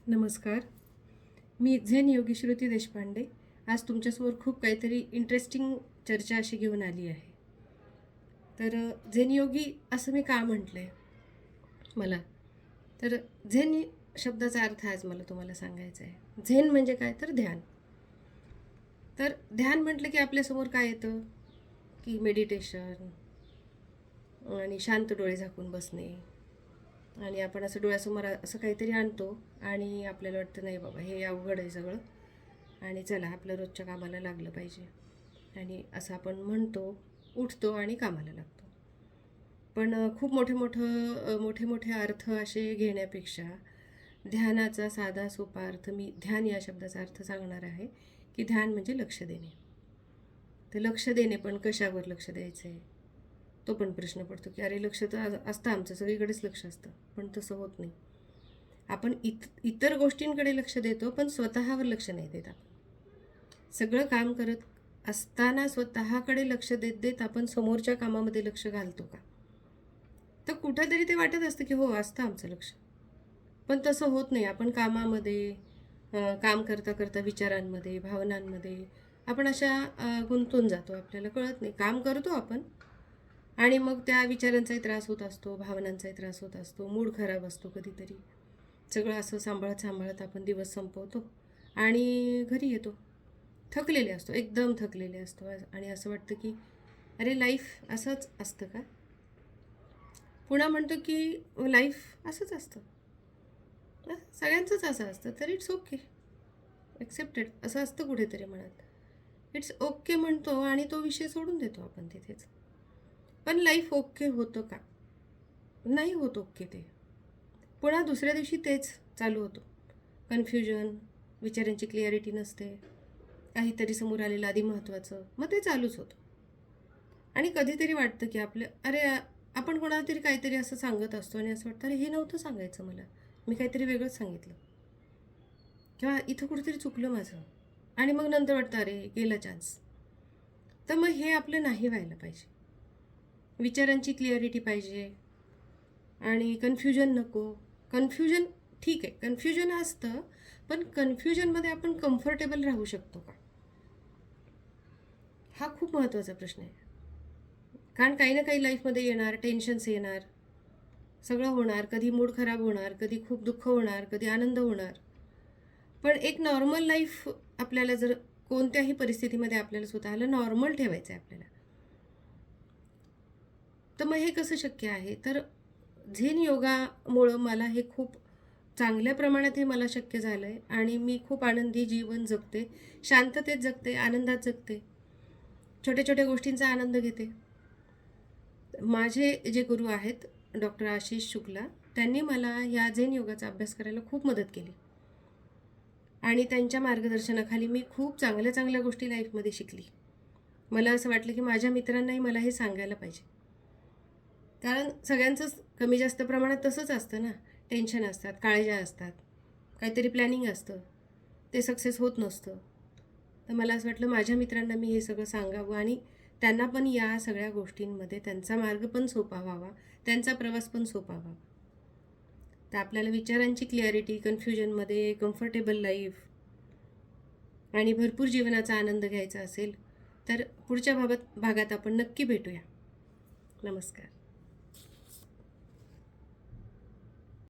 नमस्कार. मी झेन योगी श्रुती देशपांडे. आज तुमच्यासमोर खूप काहीतरी इंटरेस्टिंग चर्चा अशी घेऊन आली आहे. तर झेन योगी असं मी का म्हटलं आहे मला, तर झेन शब्दाचा अर्थ आज मला तुम्हाला सांगायचा आहे. झेन म्हणजे काय, तर ध्यान. तर ध्यान म्हटलं की आपल्यासमोर काय येतं, की मेडिटेशन आणि शांत डोळे झाकून बसणे. आणि आपण असं डोळ्यासमोर असं काहीतरी आणतो आणि आपल्याला वाटतं नाही बाबा हे अवघड आहे सगळं, आणि चला आपलं रोजच्या कामाला लागलं पाहिजे, आणि असं आपण म्हणतो, उठतो आणि कामाला लागतो. पण खूप मोठे मोठे अर्थ असे घेण्यापेक्षा ध्यानाचा साधा सोपा अर्थ, मी ध्यान या शब्दाचा अर्थ सांगणार आहे, की ध्यान म्हणजे लक्ष देणे. तर लक्ष देणे, पण कशावर लक्ष द्यायचं आहे तो पण प्रश्न पडतो, की अरे लक्ष तर असतं आमचं, सगळीकडेच लक्ष असतं, पण तसं होत नाही. आपण इतर गोष्टींकडे लक्ष देतो, पण स्वतःवर लक्ष नाही देत. आपण सगळं काम करत असताना स्वतःकडे लक्ष देत देत आपण समोरच्या कामामध्ये लक्ष घालतो का? तर कुठंतरी ते वाटत असतं की हो असतं आमचं लक्ष, पण तसं होत नाही. आपण कामामध्ये काम करता करता विचारांमध्ये, भावनांमध्ये आपण अशा गुंतून जातो, आपल्याला कळत नाही. काम करतो आपण, आणि मग त्या विचारांचाही त्रास होत असतो, भावनांचाही त्रास होत असतो, मूड खराब असतो कधीतरी. सगळं असं सांभाळत सांभाळत आपण दिवस संपवतो आणि घरी येतो, थकलेले असतो, एकदम थकलेले असतो, आणि असं वाटतं की अरे लाईफ असंच असतं का? पुन्हा म्हणतो की लाईफ असंच असतं, सगळ्यांचंच असं असतं, तर इट्स ओके, ॲक्सेप्टेड असं असतं कुठेतरी मनात. इट्स ओके म्हणतो आणि तो विषय सोडून देतो आपण तिथेच. पण लाईफ ओके होतं का? नाही होत ओके ते. पुन्हा दुसऱ्या दिवशी तेच चालू होतं, कन्फ्युजन, विचारांची क्लिअरिटी नसते, काहीतरी समोर आलेलं आधी महत्त्वाचं, मग ते चालूच होतं. आणि कधीतरी वाटतं की अरे आपण कोणाला तरी काहीतरी असं सांगत असतो आणि असं वाटतं अरे हे नव्हतं सांगायचं मला, मी काहीतरी वेगळंच सांगितलं, किंवा इथं कुठेतरी चुकलं माझं, आणि मग नंतर वाटतं अरे गेला चान्स. तर मग हे आपलं नाही व्हायला पाहिजे. विचारांची क्लिअरिटी पाहिजे आणि कन्फ्युजन नको. कन्फ्युजन ठीक आहे, कन्फ्युजन असतं, पण कन्फ्युजनमध्ये आपण कम्फर्टेबल राहू शकतो का? हा खूप महत्त्वाचा प्रश्न आहे. कारण काही ना काही लाईफमध्ये येणार, टेन्शन्स येणार, सगळं होणार, कधी मूड खराब होणार, कधी खूप दुःख होणार, कधी आनंद होणार. पण एक नॉर्मल लाईफ आपल्याला जर कोणत्याही परिस्थितीमध्ये आपल्याला स्वतःला नॉर्मल ठेवायचं आहे आपल्याला, तर मग हे कसं शक्य आहे? तर झेन योगामुळं मला हे खूप चांगल्या प्रमाणात हे मला शक्य झालं आहे, आणि मी खूप आनंदी जीवन जगते, शांततेत जगते, आनंदात जगते, छोट्या छोट्या गोष्टींचा आनंद घेते. माझे जे गुरु आहेत डॉक्टर आशिष शुक्ला, त्यांनी मला या झेन योगाचा अभ्यास करायला खूप मदत केली, आणि त्यांच्या मार्गदर्शनाखाली मी खूप चांगल्या चांगल्या गोष्टी लाईफमध्ये शिकली. मला असं वाटलं की माझ्या मित्रांनाही मला हे सांगायला पाहिजे, कारण सगळ्यांचंच कमी जास्त प्रमाणात तसंच असतं ना. टेन्शन असतात, काळज्या असतात, काहीतरी प्लॅनिंग असतं, ते सक्सेस होत नसतं. तर मला असं वाटलं माझ्या मित्रांना मी हे सगळं सांगावं, आणि त्यांना पण या सगळ्या गोष्टींमध्ये त्यांचा मार्ग पण सोपा व्हावा, त्यांचा प्रवास पण सोपा व्हावा. तर आपल्याला विचारांची क्लिअरिटी, कन्फ्युजनमध्ये कम्फर्टेबल लाईफ आणि भरपूर जीवनाचा आनंद घ्यायचा असेल, तर पुढच्या भागात आपण नक्की भेटूया. नमस्कार.